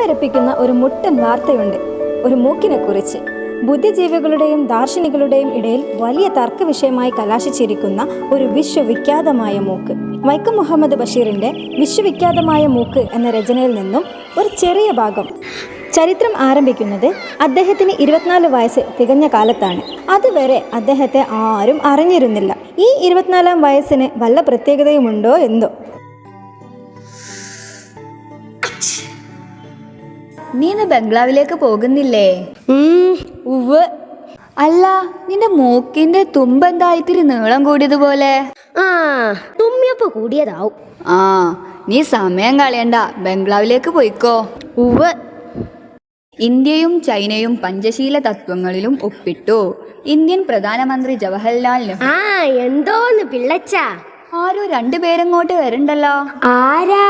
അമ്പരപ്പിക്കുന്ന ഒരു മുട്ടൻ വാർത്തയുണ്ട് ഒരു മൂക്കിനെ കുറിച്ച്. ബുദ്ധിജീവികളുടെയും ദാർശനികളുടെയും ഇടയിൽ വലിയ തർക്ക വിഷയമായി കലാശിച്ചിരിക്കുന്ന ഒരു വിശ്വവിഖ്യാതമായ മൂക്ക്. വൈക്കം മുഹമ്മദ് ബഷീറിൻ്റെ വിശ്വവിഖ്യാതമായ മൂക്ക് എന്ന രചനയിൽ നിന്നും ഒരു ചെറിയ ഭാഗം. ചരിത്രം ആരംഭിക്കുന്നത് അദ്ദേഹത്തിന് 24 വയസ്സ് തികഞ്ഞ കാലത്താണ്. അതുവരെ അദ്ദേഹത്തെ ആരും അറിഞ്ഞിരുന്നില്ല. ഈ 24-ാം വയസ്സിന് വല്ല പ്രത്യേകതയുമുണ്ടോ എന്തോ. നീ ഇന്ന് ബംഗ്ലാവിലേക്ക് പോകുന്നില്ലേ? ഉവ്വ്. അല്ല, നിന്റെ മൂക്കിന്റെ തുമ്പെന്താ ഇത്തിരി നീളം കൂടിയതുപോലെ? തുമ്മിയപ്പോ കൂടിയതാവും. നീ സമയം കളയണ്ട, ബംഗ്ലാവിലേക്ക് പോയിക്കോ. ഉവ്വ്. ഇന്ത്യയും ചൈനയും പഞ്ചശീല തത്വങ്ങളിലും ഒപ്പിട്ടു. ഇന്ത്യൻ പ്രധാനമന്ത്രി ജവഹർലാൽ നെഹ്റു. എന്തോന്ന് പിള്ളച്ച, ആരോ 2 പേരങ്ങോട്ട് വരണ്ടല്ലോ. ആരാ?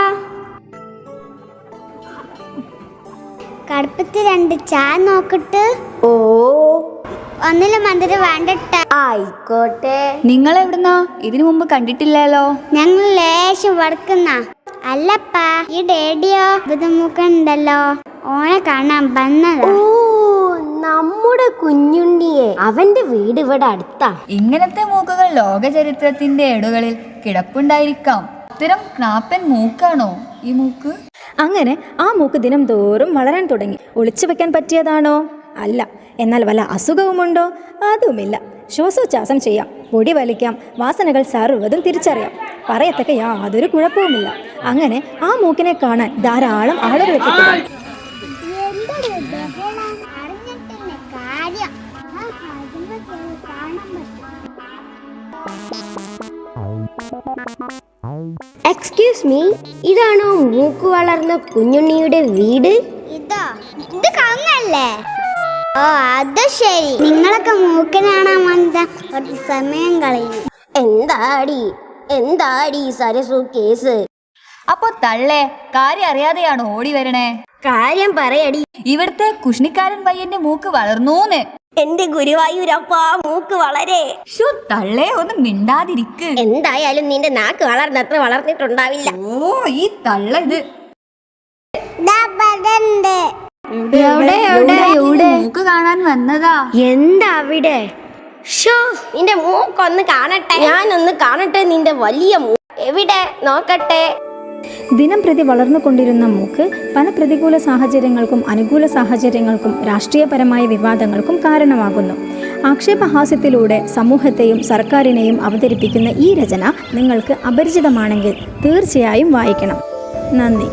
കടുപ്പത്തി 2 ചായ നോക്കട്ട്. ഓ, ഒന്നിലും മധുരം വേണ്ടട്ട. ആയിക്കോട്ടെ. നിങ്ങൾ എവിടുന്നാ? ഇതിനു മുമ്പ് കണ്ടിട്ടില്ലല്ലോ. ഞങ്ങൾ ലേശം വടക്കുന്ന. അല്ലപ്പാ, ഈ ഡേഡിയോ ബുദ്ധിമുട്ടുണ്ടല്ലോ, ഓനെ കാണാൻ വന്നതാ. ഓ, നമ്മുടെ കുഞ്ഞുണ്ണിയെ. അവന്റെ വീട് ഇവിടെ അടുത്താ. ഇങ്ങനത്തെ മൂക്കുകൾ ലോക ചരിത്രത്തിന്റെ ഏടുകളിൽ കിടപ്പുണ്ടായിരിക്കാം. ഇത്തരം ക്നാപ്പൻ മൂക്കാണോ ഈ മൂക്ക്? അങ്ങനെ ആ മൂക്ക് ദിനം തോറും വളരാൻ തുടങ്ങി. ഒളിച്ചു വെക്കാൻ പറ്റിയതാണോ? അല്ല. എന്നാൽ വല്ല അസുഖവുമുണ്ടോ? അതുമില്ല. ശ്വാസോച്ഛ്വാസം ചെയ്യാം, പൊടി വലിക്കാം, വാസനകൾ സർവ്വതും തിരിച്ചറിയാം. പറയത്തക്ക യാതൊരു കുഴപ്പവുമില്ല. അങ്ങനെ ആ മൂക്കിനെ കാണാൻ ധാരാളം ആളുകൾ എത്തിക്കുന്നു. എക്സ്ക്യൂസ് മീ, ഇതാണോ മൂക്ക് വളർന്ന കുഞ്ഞുണ്ണിയുടെ വീട്? ഇത് കങ്ങല്ലേ? ഓ, അത് ശരി. നിങ്ങളൊക്കെ മൂക്കിനെ കാണാൻ വന്ന കുറച്ച് സമയം കളയുന്നു. എന്താടി സരസു കേസ്? അപ്പൊ തള്ളേ, കാര്യം അറിയാതെയാണോ ഓടി വരണേ? കാര്യം പറയടി. ഇവിടുത്തെ കുഷ്ണിക്കാരൻ പയ്യന്റെ മൂക്ക് വളർന്നൂന്ന്. എന്റെ ഗുരുവായൂരപ്പ, മൂക്ക് വളരെ. തള്ളേ, ഒന്ന് മിണ്ടാതിരിക്ക്. എന്തായാലും നിന്റെ നാക്ക് വളർന്നത്ര വളർന്നിട്ടുണ്ടാവില്ല. ഓ, ഈ തള്ള ഇത് മൂക്ക് കാണാൻ വന്നതാ. എന്താ അവിടെ? നിന്റെ മൂക്കൊന്ന് കാണട്ടെ. ഞാനൊന്ന് കാണട്ടെ നിന്റെ വലിയ മൂക്ക്. എവിടെ? നോക്കട്ടെ. ദിനം പ്രതി വളർന്നുകൊണ്ടിരുന്ന മൂക്ക് പല പ്രതികൂല സാഹചര്യങ്ങൾക്കും അനുകൂല സാഹചര്യങ്ങൾക്കും രാഷ്ട്രീയപരമായ വിവാദങ്ങൾക്കും കാരണമാകുന്നു. ആക്ഷേപഹാസ്യത്തിലൂടെ സമൂഹത്തെയും സർക്കാരിനെയും അവതരിപ്പിക്കുന്ന ഈ രചന നിങ്ങൾക്ക് അപരിചിതമാണെങ്കിൽ തീർച്ചയായും വായിക്കണം. നന്ദി.